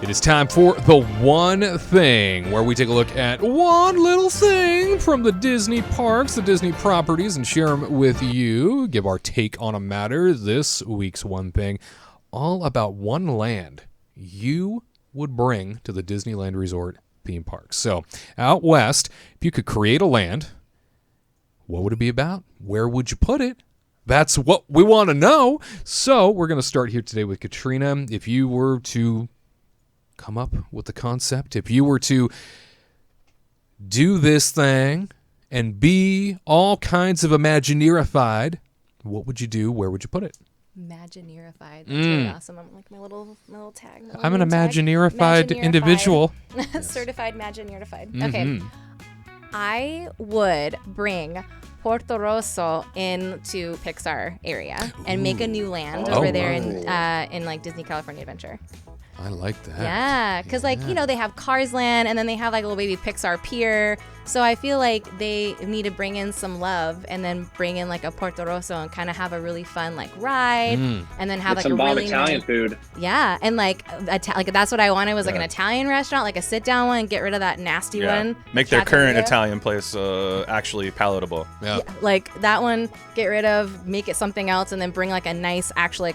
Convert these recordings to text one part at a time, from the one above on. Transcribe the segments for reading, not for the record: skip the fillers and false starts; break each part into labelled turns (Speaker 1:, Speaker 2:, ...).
Speaker 1: It is time for The One Thing, where we take a look at one little thing from the Disney parks, the Disney properties, and share them with you. Give our take on a matter. This week's One Thing, all about one land you would bring to the Disneyland Resort theme park. So, out west, if you could create a land, what would it be about? Where would you put it? That's what we want to know. So, we're going to start here today with Katrina. If you were to come up with the concept, if you were to do this thing and be all kinds of Imagineerified, what would you do? Where would you put it?
Speaker 2: Imagineerified. That's really awesome. I'm like my little tag.
Speaker 1: I'm an Imagineerified individual.
Speaker 2: Certified Imagineerified. Okay. I would bring Porto Rosso into Pixar area and make a new land over there in like Disney California Adventure.
Speaker 1: I like that.
Speaker 2: Yeah, because they have Cars Land, and then they have like a little baby Pixar Pier. So I feel like they need to bring in some love, and then bring in like a Porto Rosso and kind of have a really fun like ride, and then have like
Speaker 3: some
Speaker 2: a
Speaker 3: bomb
Speaker 2: really
Speaker 3: Italian food.
Speaker 2: Yeah, and like that's what I wanted was like an Italian restaurant, like a sit down one, and get rid of that nasty one.
Speaker 4: Make their current Italian place actually palatable.
Speaker 2: Yeah, like that one, get rid of, make it something else, and then bring like a nice actual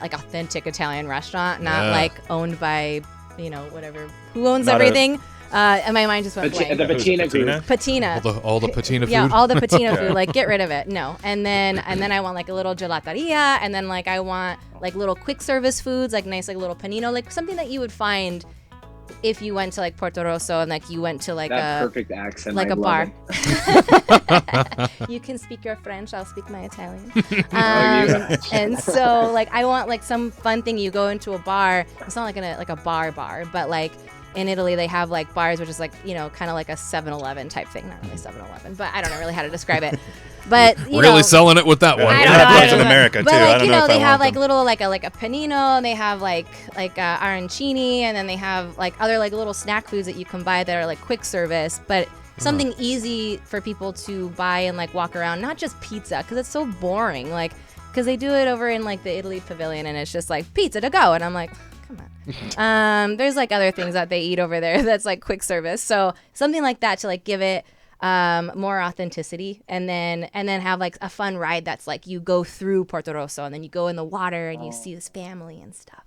Speaker 2: like authentic Italian restaurant, not like owned by whatever who owns everything. And my mind just went blank.
Speaker 3: The patina group.
Speaker 2: Patina.
Speaker 1: All the patina food.
Speaker 2: Yeah, all the patina food. Like, get rid of it. No. And then I want like a little gelateria, and then like I want like little quick service foods, like nice like little panino, like something that you would find if you went to like Porto Rosso and like you went to like
Speaker 3: that perfect accent,
Speaker 2: like a bar. You can speak your French, I'll speak my Italian. And so like I want like some fun thing. You go into a bar. It's not like a bar, but like in Italy they have like bars, which is like kind of like a 7-Eleven type thing. Not really 7-Eleven, but I don't know really how to describe it. But
Speaker 1: really selling it with that one.
Speaker 4: I don't know. In America too.
Speaker 2: But like
Speaker 4: they
Speaker 2: have like little like a panino. They have like arancini, and then they have like other like little snack foods that you can buy that are like quick service, but something easy for people to buy and like walk around. Not just pizza, because it's so boring. Like because they do it over in like the Italy Pavilion, and it's just like pizza to go, and I'm like, come on. There's like other things that they eat over there that's like quick service. So something like that to like give it more authenticity, and then have like a fun ride that's like you go through Porto Rosso, and then you go in the water and you see this family and stuff.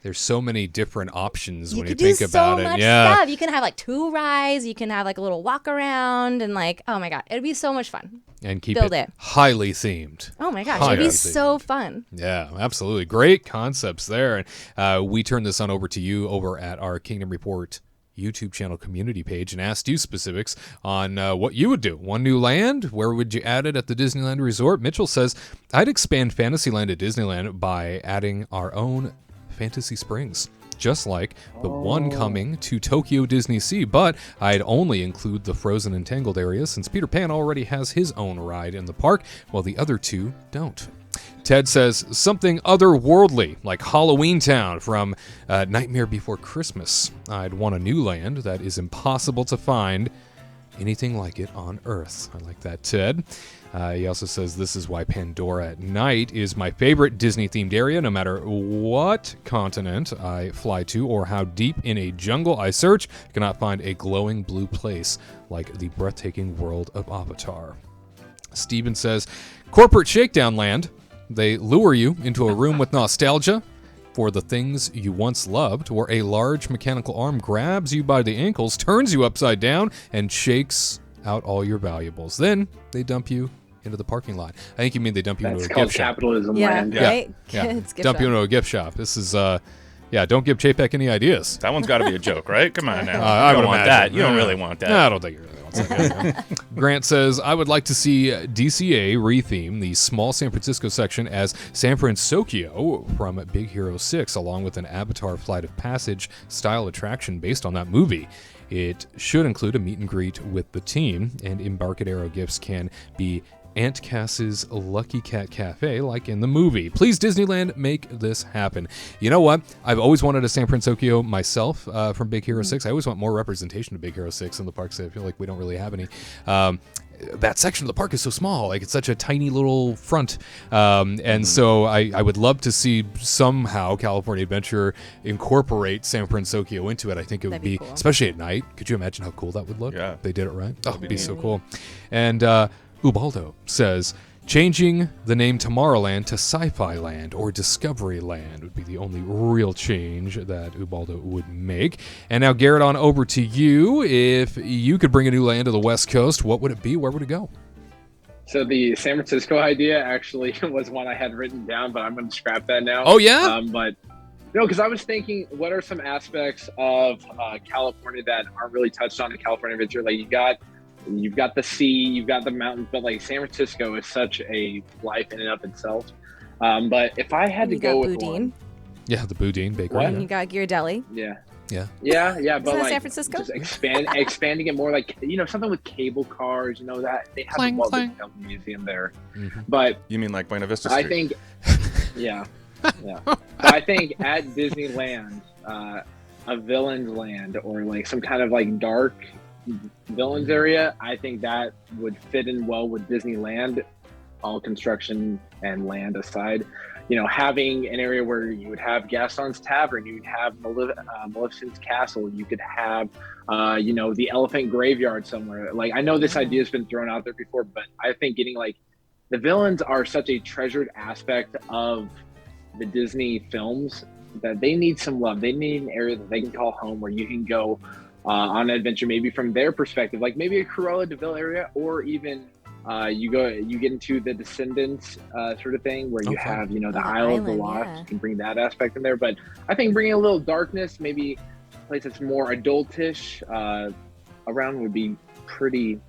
Speaker 1: There's so many different options when you
Speaker 2: think
Speaker 1: about it.
Speaker 2: So much stuff. You can have like 2 rides. You can have like a little walk around, and like, oh my god, it'd be so much fun.
Speaker 1: And keep it highly themed.
Speaker 2: Oh my gosh, it'd be so fun.
Speaker 1: Yeah, absolutely. Great concepts there. And we turned this on over to you over at our Kingdom Report YouTube channel community page and asked you specifics on what you would do. One new land, where would you add it at the Disneyland Resort? Mitchell says, I'd expand Fantasyland at Disneyland by adding our own Fantasy Springs, just like the one coming to Tokyo Disney Sea, but I'd only include the Frozen and Tangled area since Peter Pan already has his own ride in the park, while the other 2 don't. Ted says something otherworldly, like Halloween Town from Nightmare Before Christmas. I'd want a new land that is impossible to find anything like it on Earth. I like that, Ted. He also says, this is why Pandora at night is my favorite Disney-themed area, no matter what continent I fly to or how deep in a jungle I search, I cannot find a glowing blue place like the breathtaking world of Avatar. Steven says, corporate shakedown land. They lure you into a room with nostalgia for the things you once loved, where a large mechanical arm grabs you by the ankles, turns you upside down, and shakes out all your valuables. Then they dump you into the parking lot. I think you mean they dump you into a gift shop.
Speaker 3: Capitalism land.
Speaker 2: Right?
Speaker 1: Yeah. Dump you into a gift shop. This is, don't give Chapek any ideas.
Speaker 4: That one's got to be a joke, right? Come on now.
Speaker 1: I
Speaker 4: don't
Speaker 1: would
Speaker 4: want
Speaker 1: imagine.
Speaker 4: that. You don't really want that.
Speaker 1: No, I don't think you really want that. Grant says, I would like to see DCA retheme the small San Francisco section as San Fransokyo from Big Hero 6, along with an Avatar Flight of Passage style attraction based on that movie. It should include a meet and greet with the team, and Embarcadero gifts can be Aunt Cass's Lucky Cat Cafe like in the movie. Please, Disneyland, make this happen. You know what? I've always wanted a San Fransokyo myself from Big Hero 6. I always want more representation of Big Hero 6 in the parks. I feel like we don't really have any. That section of the park is so small. Like, it's such a tiny little front. And so I would love to see somehow California Adventure incorporate San Fransokyo into it. I think it would be,
Speaker 2: cool.
Speaker 1: especially at night. Could you imagine how cool that would look?
Speaker 4: Yeah.
Speaker 1: If they did it right. Oh, it'd be so cool. And Ubaldo says, changing the name Tomorrowland to Sci-Fi Land or Discovery Land would be the only real change that Ubaldo would make. And now, Garrett, on over to you. If you could bring a new land to the West Coast, what would it be? Where would it go?
Speaker 3: So the San Francisco idea actually was one I had written down, but I'm going to scrap that now.
Speaker 1: Oh, yeah?
Speaker 3: But no, because I was thinking, what are some aspects of California that aren't really touched on in California Adventure? Like, you've got the sea, you've got the mountains, but like San Francisco is such a life in and of itself. But if I had to go with one,
Speaker 1: Yeah, the Boudin Bakery.
Speaker 3: What?
Speaker 2: And you got Ghirardelli.
Speaker 3: yeah.
Speaker 1: Yeah.
Speaker 3: Yeah, but
Speaker 2: that
Speaker 3: like
Speaker 2: San Francisco?
Speaker 3: just expanding it more, like, you know, something with cable cars, you know, that they have
Speaker 1: Clang,
Speaker 3: the Walt
Speaker 1: clang.
Speaker 3: Disney Company Museum there.
Speaker 1: Mm-hmm.
Speaker 3: But
Speaker 4: You mean like Buena Vista Street?
Speaker 3: I think, yeah. But I think at Disneyland, a villain's land or like some kind of like dark villains area, I think that would fit in well with Disneyland, all construction and land aside. You know, having an area where you would have Gaston's Tavern, you'd have Maleficent's Castle, you could have, you know, the Elephant Graveyard somewhere. Like, I know this idea has been thrown out there before, but I think getting like, the villains are such a treasured aspect of the Disney films that they need some love. They need an area that they can call home where you can go on an adventure, maybe from their perspective, like maybe a Cruella de Vil area, or even you get into the Descendants sort of thing where you have, you know, the Isle of the Lost.
Speaker 2: yeah.
Speaker 3: You can bring that aspect in there. But I think bringing a little darkness, maybe a place that's more adultish around would be pretty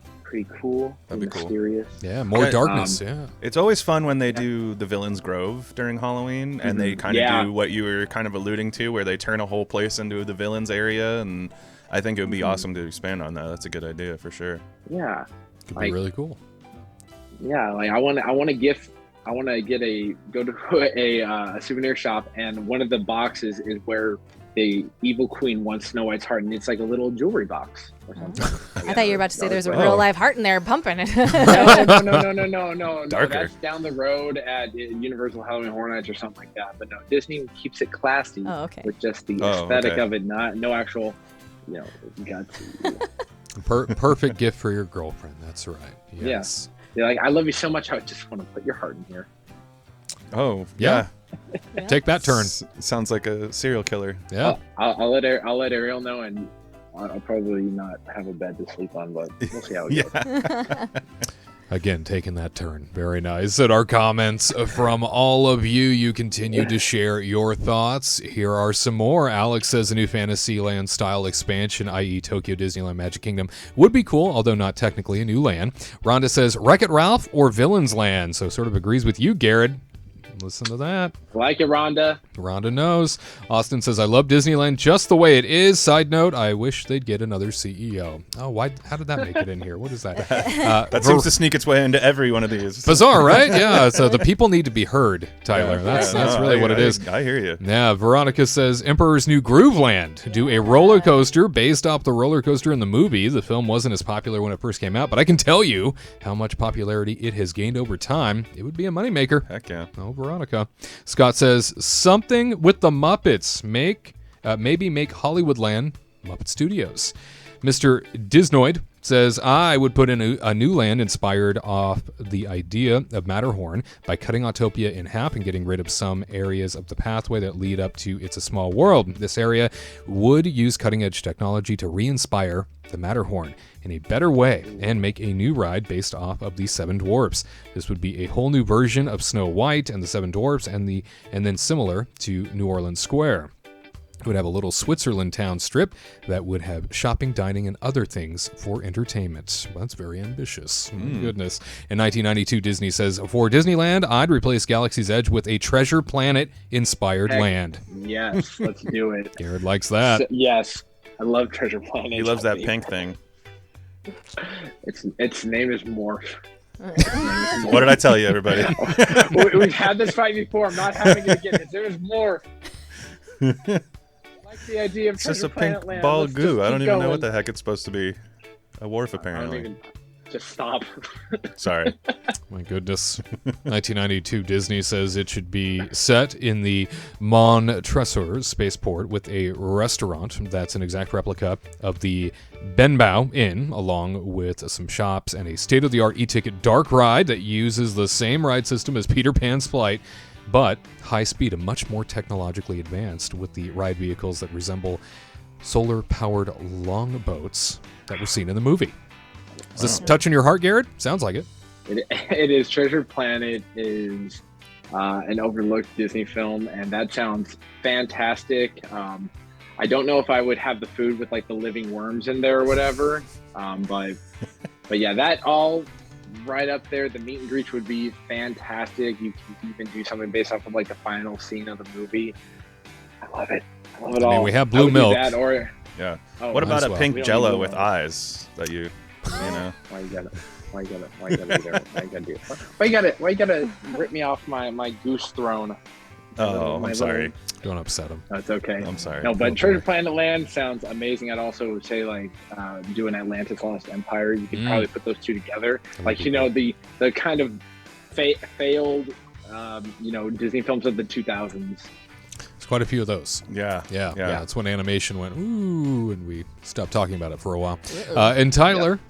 Speaker 3: cool.
Speaker 4: That'd
Speaker 3: and
Speaker 4: be cool.
Speaker 3: mysterious.
Speaker 1: Yeah, more darkness. Yeah.
Speaker 4: It's always fun when they do the Villain's Grove during Halloween, and they kind of do what you were kind of alluding to, where they turn a whole place into the Villain's area, and I think it would be awesome to expand on that. That's a good idea for sure.
Speaker 3: Yeah.
Speaker 1: Could be really cool.
Speaker 3: Yeah, like I want to go to a souvenir shop, and one of the boxes is where the evil queen wants Snow White's heart, and it's like a little jewelry box or something.
Speaker 2: I thought you were about to say there's a
Speaker 4: Oh.
Speaker 2: real live heart in there pumping it.
Speaker 3: No.
Speaker 4: Darker.
Speaker 3: That's down the road at Universal Halloween Horror Nights or something like that. But no, Disney keeps it classy
Speaker 2: Oh, okay.
Speaker 3: with just the
Speaker 4: Oh,
Speaker 3: aesthetic
Speaker 4: okay.
Speaker 3: of it, no actual, you know, guts.
Speaker 1: Perfect gift for your girlfriend. That's right. Yes.
Speaker 3: They're like, I love you so much, I just want to put your heart in here.
Speaker 4: Oh,
Speaker 1: Yeah.
Speaker 4: yeah.
Speaker 1: Take that turn.
Speaker 4: Sounds like a serial killer.
Speaker 1: Yeah.
Speaker 3: I'll let Ariel know, and I'll probably not have a bed to sleep on, but we'll see how it goes.
Speaker 4: Yeah.
Speaker 1: Again, taking that turn. Very nice. And our comments from all of you. You continue to share your thoughts. Here are some more. Alex says a new Fantasyland style expansion, i.e. Tokyo Disneyland Magic Kingdom, would be cool, although not technically a new land. Rhonda says Wreck-It Ralph or Villains Land. So sort of agrees with you, Garrett. Listen to that.
Speaker 3: Like it, Rhonda.
Speaker 1: Rhonda knows. Austin says, I love Disneyland just the way it is. Side note, I wish they'd get another CEO. Oh, why? How did that make it in here? What is that?
Speaker 4: That seems to sneak its way into every one of these.
Speaker 1: Bizarre, right? Yeah. So the people need to be heard, Tyler. That's really what it is.
Speaker 4: I hear you.
Speaker 1: Yeah, Veronica says Emperor's New Groove Land. Do a roller coaster based off the roller coaster in the movie. The film wasn't as popular when it first came out, but I can tell you how much popularity it has gained over time. It would be a moneymaker.
Speaker 4: Heck yeah.
Speaker 1: Oh, Veronica. Scott says something with the Muppets. Maybe make Hollywoodland Muppet Studios. Mr. Disnoid says I would put in a new land inspired off the idea of Matterhorn by cutting Autopia in half and getting rid of some areas of the pathway that lead up to It's a Small World. This area would use cutting-edge technology to re-inspire the Matterhorn in a better way and make a new ride based off of the Seven Dwarfs. This would be a whole new version of Snow White and the Seven Dwarfs, and then similar to New Orleans Square. It would have a little Switzerland town strip that would have shopping, dining, and other things for entertainment. Well, that's very ambitious. My goodness. In 1992, Disney says, for Disneyland, I'd replace Galaxy's Edge with a Treasure Planet-inspired land.
Speaker 3: Yes, let's do it.
Speaker 1: Garrett likes that.
Speaker 3: Yes, I love Treasure Planet.
Speaker 4: He loves that pink thing.
Speaker 3: Its name is Morph.
Speaker 4: What did I tell you, everybody?
Speaker 3: We've had this fight before. I'm not having it again. There's more. I like the idea of
Speaker 4: It's just
Speaker 3: Treasure
Speaker 4: a pink
Speaker 3: Planet Land.
Speaker 4: ball
Speaker 3: Let's
Speaker 4: of
Speaker 3: just
Speaker 4: goo. I
Speaker 3: keep
Speaker 4: don't even know
Speaker 3: going.
Speaker 4: what the heck it's supposed to be. A wharf,
Speaker 3: I don't
Speaker 4: apparently.
Speaker 3: even. Just stop.
Speaker 4: Sorry.
Speaker 1: My goodness. 1992 Disney says it should be set in the Mon Tresor spaceport with a restaurant that's an exact replica of the Benbow Inn, along with some shops and a state-of-the-art e-ticket dark ride that uses the same ride system as Peter Pan's Flight, but high speed and much more technologically advanced with the ride vehicles that resemble solar-powered longboats that were seen in the movie. Is this touching your heart, Garrett? Sounds like it.
Speaker 3: It is. Treasure Planet is an overlooked Disney film, and that sounds fantastic. I don't know if I would have the food with like the living worms in there or whatever, but yeah, that all right up there. The meet and greet would be fantastic. You can even do something based off of like the final scene of the movie. I love it. I love it all.
Speaker 1: I mean, we have
Speaker 3: I
Speaker 1: blue
Speaker 3: would do
Speaker 1: milk.
Speaker 3: that, or
Speaker 4: Yeah.
Speaker 3: oh,
Speaker 4: What about
Speaker 1: as
Speaker 4: a
Speaker 1: well.
Speaker 4: pink
Speaker 3: We don't
Speaker 4: Jello
Speaker 3: need
Speaker 4: with
Speaker 3: milk.
Speaker 4: eyes that you know?
Speaker 3: Why you gotta do that? Why you gotta rip me off my goose throne?
Speaker 4: Oh,
Speaker 3: My
Speaker 4: I'm sorry.
Speaker 3: little-
Speaker 1: Don't upset him.
Speaker 3: No, it's okay.
Speaker 4: I'm sorry.
Speaker 3: No, but
Speaker 1: Okay.
Speaker 3: Treasure Planet Land sounds amazing. I'd also say like do an Atlantis Lost Empire. You could probably put those two together.
Speaker 1: That would
Speaker 3: Like
Speaker 1: be
Speaker 3: the kind of failed Disney films of the 2000s.
Speaker 1: There's quite a few of those.
Speaker 4: Yeah.
Speaker 1: Yeah.
Speaker 4: Yeah.
Speaker 1: That's when animation went, ooh, and we stopped talking about it for a while. And Tyler,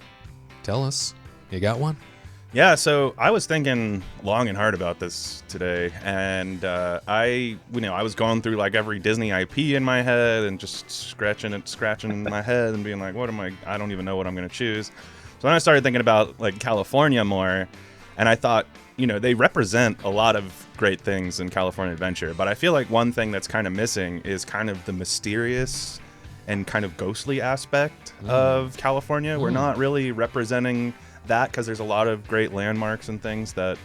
Speaker 1: tell us, you got one?
Speaker 4: Yeah, so I was thinking long and hard about this today, and I was going through like every Disney IP in my head and just scratching my head and being like, I don't even know what I'm going to choose. So then I started thinking about like California more, and I thought, they represent a lot of great things in California Adventure, but I feel like one thing that's kind of missing is kind of the mysterious and kind of ghostly aspect of California. We're not really representing that because there's a lot of great landmarks and things that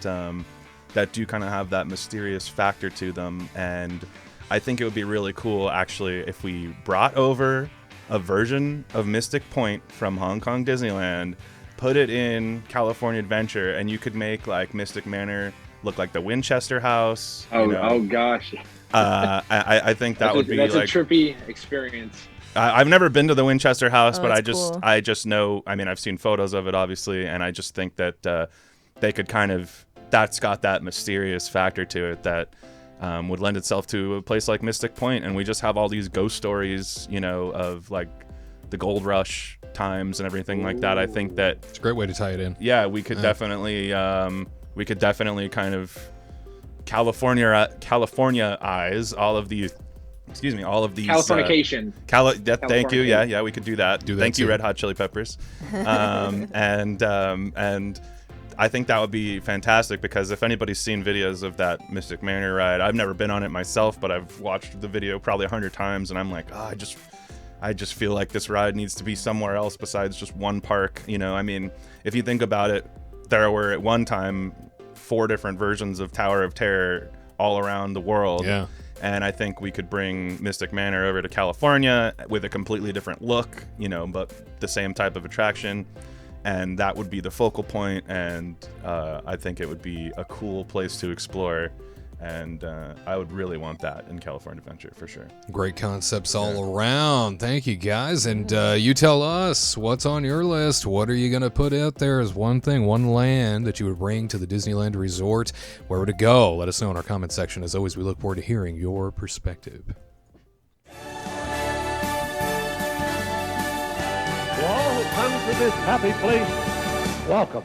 Speaker 4: do kind of have that mysterious factor to them, and I think it would be really cool actually if we brought over a version of Mystic Point from Hong Kong Disneyland, put it in California Adventure, and you could make like Mystic Manor look like the Winchester House.
Speaker 3: Oh gosh,
Speaker 4: I think that would be
Speaker 3: that's
Speaker 4: like
Speaker 3: a trippy experience.
Speaker 4: I've never been to the Winchester House,
Speaker 2: Oh,
Speaker 4: but
Speaker 2: that's cool.
Speaker 4: I just know. I mean, I've seen photos of it, obviously, and I just think that they could that's got that mysterious factor to it that would lend itself to a place like Mystic Point, and we just have all these ghost stories, of like the Gold Rush times and everything like that. I think that
Speaker 1: It's a great way to tie it in.
Speaker 4: yeah, we could definitely kind of California eyes all of these.
Speaker 3: Californication.
Speaker 4: Thank you. Yeah, we could do that.
Speaker 1: Do that
Speaker 4: Thank you,
Speaker 1: too.
Speaker 4: Red Hot Chili Peppers. And I think that would be fantastic because if anybody's seen videos of that Mystic Manor ride, I've never been on it myself, but I've watched the video probably 100 times, and I'm like, I just feel like this ride needs to be somewhere else besides just one park. I mean, if you think about it, there were at one time 4 different versions of Tower of Terror all around the world.
Speaker 1: Yeah.
Speaker 4: And I think we could bring Mystic Manor over to California with a completely different look, but the same type of attraction. And that would be the focal point. And I think it would be a cool place to explore. And I would really want that in California Adventure for sure.
Speaker 1: Great concepts all around. Thank you, guys. And you tell us what's on your list. What are you going to put out there as one thing, one land that you would bring to the Disneyland Resort? Where would it go? Let us know in our comment section. As always, we look forward to hearing your perspective.
Speaker 5: To all who come to this happy place, welcome.